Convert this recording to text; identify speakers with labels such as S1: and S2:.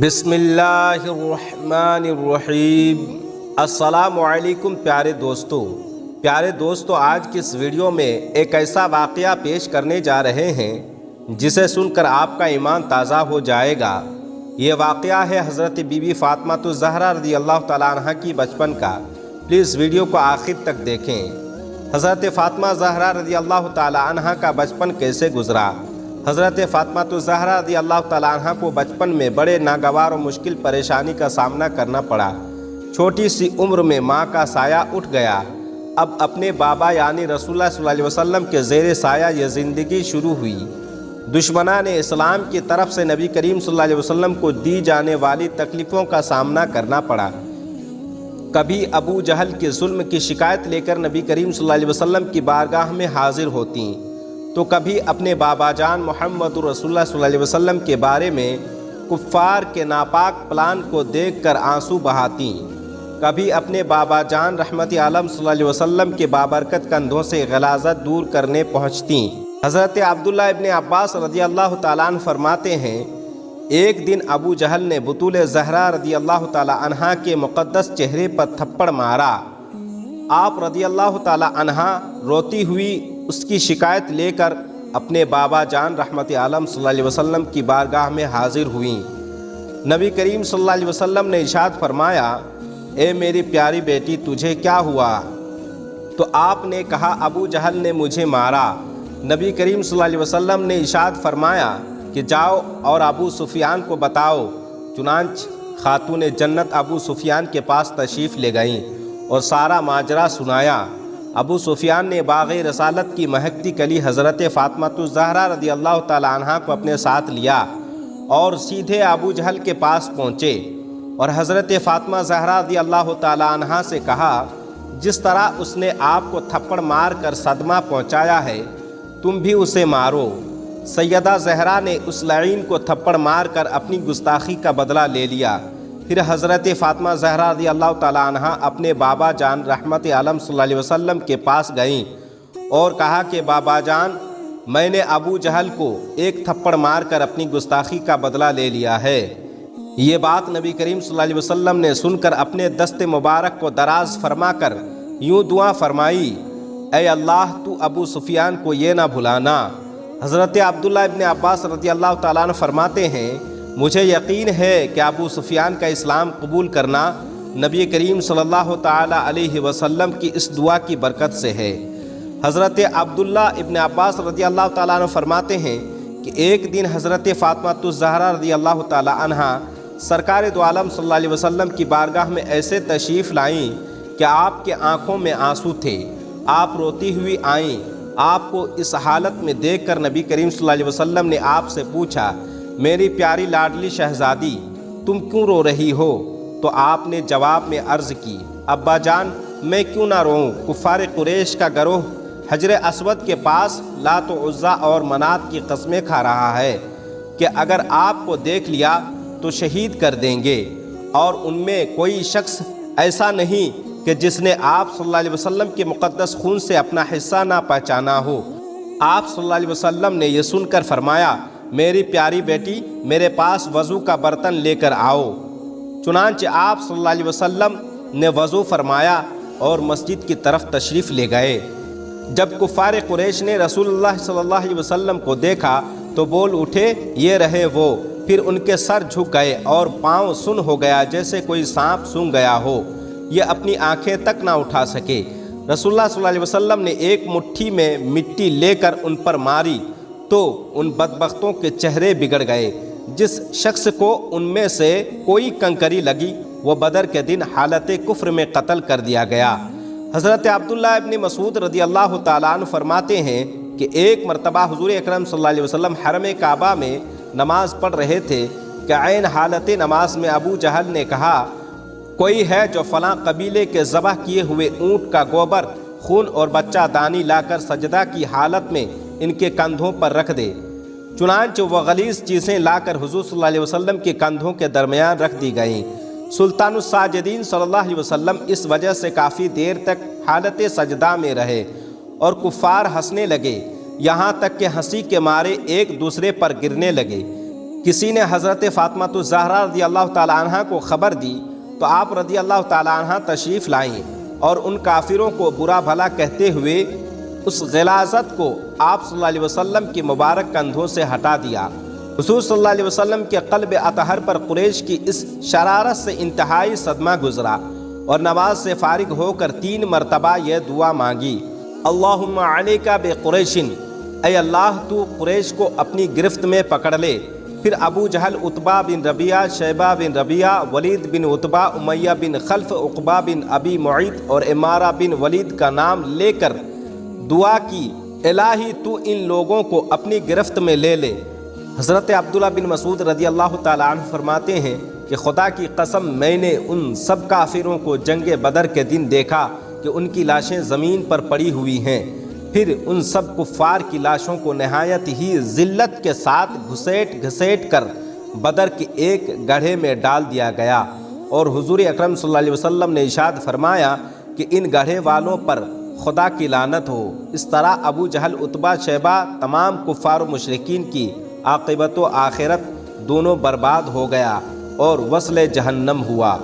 S1: بسم اللہ الرحمن الرحیم۔ السلام علیکم پیارے دوستو، آج کی اس ویڈیو میں ایک ایسا واقعہ پیش کرنے جا رہے ہیں جسے سن کر آپ کا ایمان تازہ ہو جائے گا۔ یہ واقعہ ہے حضرت بی بی فاطمہ الزہرا رضی اللہ تعالیٰ عنہ کی بچپن کا۔ پلیز ویڈیو کو آخر تک دیکھیں۔ حضرت فاطمہ زہرا رضی اللہ تعالیٰ عنہ کا بچپن کیسے گزرا؟ حضرت فاطمہ الزہرا رضی اللہ تعالیٰ عنہ کو بچپن میں بڑے ناگوار و مشکل پریشانی کا سامنا کرنا پڑا۔ چھوٹی سی عمر میں ماں کا سایہ اٹھ گیا۔ اب اپنے بابا یعنی رسول اللہ صلی اللہ علیہ وسلم کے زیر سایہ یہ زندگی شروع ہوئی۔ دشمنان اسلام کی طرف سے نبی کریم صلی اللہ علیہ وسلم کو دی جانے والی تکلیفوں کا سامنا کرنا پڑا۔ کبھی ابو جہل کے ظلم کی شکایت لے کر نبی کریم صلی اللہ علیہ وسلم کی بارگاہ میں حاضر ہوتیں، تو کبھی اپنے بابا جان محمد رسول اللہ صلی اللہ علیہ وسلم کے بارے میں کفار کے ناپاک پلان کو دیکھ کر آنسو بہاتیں، کبھی اپنے بابا جان رحمت عالم صلی اللہ علیہ وسلم کے بابرکت کندھوں سے غلاظت دور کرنے پہنچتیں۔ حضرت عبداللہ ابن عباس رضی اللہ تعالیٰ عنہ فرماتے ہیں، ایک دن ابو جہل نے بطول زہرا رضی اللہ تعالیٰ عنہ کے مقدس چہرے پر تھپڑ مارا۔ آپ رضی اللہ تعالیٰ عنہ روتی ہوئی اس کی شکایت لے کر اپنے بابا جان رحمت عالم صلی اللہ علیہ وسلم کی بارگاہ میں حاضر ہوئیں۔ نبی کریم صلی اللہ علیہ وسلم نے ارشاد فرمایا، اے میری پیاری بیٹی، تجھے کیا ہوا؟ تو آپ نے کہا، ابو جہل نے مجھے مارا۔ نبی کریم صلی اللہ علیہ وسلم نے ارشاد فرمایا کہ جاؤ اور ابو سفیان کو بتاؤ۔ چنانچہ خاتون جنت ابو سفیان کے پاس تشریف لے گئیں اور سارا ماجرا سنایا۔ ابو سفیان نے باغ رسالت کی مہکتی کلی حضرت فاطمہ الزہرا رضی اللہ تعالیٰ عنہ کو اپنے ساتھ لیا اور سیدھے ابو جہل کے پاس پہنچے اور حضرت فاطمہ زہرا رضی اللہ تعالیٰ عنہ سے کہا، جس طرح اس نے آپ کو تھپڑ مار کر صدمہ پہنچایا ہے، تم بھی اسے مارو۔ سیدہ زہرا نے اس لعین کو تھپڑ مار کر اپنی گستاخی کا بدلہ لے لیا۔ پھر حضرت فاطمہ زہرا رضی اللہ تعالیٰ عنہ اپنے بابا جان رحمت عالم صلی اللہ علیہ وسلم کے پاس گئیں اور کہا کہ بابا جان، میں نے ابو جہل کو ایک تھپڑ مار کر اپنی گستاخی کا بدلہ لے لیا ہے۔ یہ بات نبی کریم صلی اللہ علیہ وسلم نے سن کر اپنے دست مبارک کو دراز فرما کر یوں دعا فرمائی، اے اللہ، تو ابو سفیان کو یہ نہ بھلانا۔ حضرت عبداللہ ابن عباس رضی اللہ تعالیٰ عنہ فرماتے ہیں، مجھے یقین ہے کہ ابو سفیان کا اسلام قبول کرنا نبی کریم صلی اللہ تعالیٰ علیہ وسلم کی اس دعا کی برکت سے ہے۔ حضرت عبداللہ ابن عباس رضی اللہ تعالیٰ عنہ فرماتے ہیں کہ ایک دن حضرت فاطمہ الزہرا رضی اللہ تعالیٰ عنہ سرکار دو عالم صلی اللہ علیہ وسلم کی بارگاہ میں ایسے تشریف لائیں کہ آپ کے آنکھوں میں آنسو تھے۔ آپ روتی ہوئی آئیں۔ آپ کو اس حالت میں دیکھ کر نبی کریم صلی اللہ علیہ وسلم نے آپ سے پوچھا، میری پیاری لاڈلی شہزادی، تم کیوں رو رہی ہو؟ تو آپ نے جواب میں عرض کی، ابا جان، میں کیوں نہ روؤں؟ کفار قریش کا گروہ حجر اسود کے پاس لات و عزا اور منات کی قسمیں کھا رہا ہے کہ اگر آپ کو دیکھ لیا تو شہید کر دیں گے، اور ان میں کوئی شخص ایسا نہیں کہ جس نے آپ صلی اللہ علیہ وسلم کے مقدس خون سے اپنا حصہ نہ پہچانا ہو۔ آپ صلی اللہ علیہ وسلم نے یہ سن کر فرمایا، میری پیاری بیٹی، میرے پاس وضو کا برتن لے کر آؤ۔ چنانچہ آپ صلی اللہ علیہ وسلم نے وضو فرمایا اور مسجد کی طرف تشریف لے گئے۔ جب کفار قریش نے رسول اللہ صلی اللہ علیہ وسلم کو دیکھا تو بول اٹھے، یہ رہے وہ۔ پھر ان کے سر جھک گئے اور پاؤں سن ہو گیا جیسے کوئی سانپ سونگھ گیا ہو۔ یہ اپنی آنکھیں تک نہ اٹھا سکے۔ رسول اللہ صلی اللہ علیہ وسلم نے ایک مٹھی میں مٹی لے کر ان پر ماری تو ان بدبختوں کے چہرے بگڑ گئے۔ جس شخص کو ان میں سے کوئی کنکری لگی، وہ بدر کے دن حالت کفر میں قتل کر دیا گیا۔ حضرت عبداللہ ابن مسعود رضی اللہ تعالیٰ عنہ فرماتے ہیں کہ ایک مرتبہ حضور اکرم صلی اللہ علیہ وسلم حرم کعبہ میں نماز پڑھ رہے تھے کہ عین حالت نماز میں ابو جہل نے کہا، کوئی ہے جو فلاں قبیلے کے ذبح کیے ہوئے اونٹ کا گوبر، خون اور بچہ دانی لا کر سجدہ کی حالت میں ان کے کندھوں پر رکھ دے۔ چنانچہ وہ غلیظ چیزیں لا کر حضور صلی اللہ علیہ وسلم کے کندھوں کے درمیان رکھ دی گئیں۔ سلطان الساجدین صلی اللہ علیہ وسلم اس وجہ سے کافی دیر تک حالت سجدہ میں رہے اور کفار ہنسنے لگے، یہاں تک کہ ہنسی کے مارے ایک دوسرے پر گرنے لگے۔ کسی نے حضرت فاطمہ الزہرا رضی اللہ تعالی عنہ کو خبر دی تو آپ رضی اللہ تعالی عنہ تشریف لائیں اور ان کافروں کو برا بھلا کہتے ہوئے اس غلاظت کو آپ صلی اللہ علیہ وسلم کے مبارک کندھوں سے ہٹا دیا۔ حضور صلی اللہ علیہ وسلم کے قلب اطہر پر قریش کی اس شرارت سے انتہائی صدمہ گزرا اور نماز سے فارغ ہو کر 3 مرتبہ یہ دعا مانگی، اللہم علیکا بقریش، اے اللہ تو قریش کو اپنی گرفت میں پکڑ لے۔ پھر ابو جہل، عتبہ بن ربیعہ، شیبہ بن ربیعہ، ولید بن عتبہ، امیہ بن خلف، عقبہ بن ابی معیط اور عمارہ بن ولید کا نام لے کر دعا کی، الہی تو ان لوگوں کو اپنی گرفت میں لے لے۔ حضرت عبداللہ بن مسعود رضی اللہ تعالیٰ عنہ فرماتے ہیں کہ خدا کی قسم میں نے ان سب کافروں کو جنگ بدر کے دن دیکھا کہ ان کی لاشیں زمین پر پڑی ہوئی ہیں، پھر ان سب کفار کی لاشوں کو نہایت ہی ذلت کے ساتھ گھسیٹ کر بدر کے ایک گڑھے میں ڈال دیا گیا، اور حضور اکرم صلی اللہ علیہ وسلم نے ارشاد فرمایا کہ ان گڑھے والوں پر خدا کی لعنت ہو۔ اس طرح ابو جہل، عتبہ، شیبہ، تمام کفار و مشرکین کی عاقبت و آخرت دونوں برباد ہو گیا اور وصل جہنم ہوا۔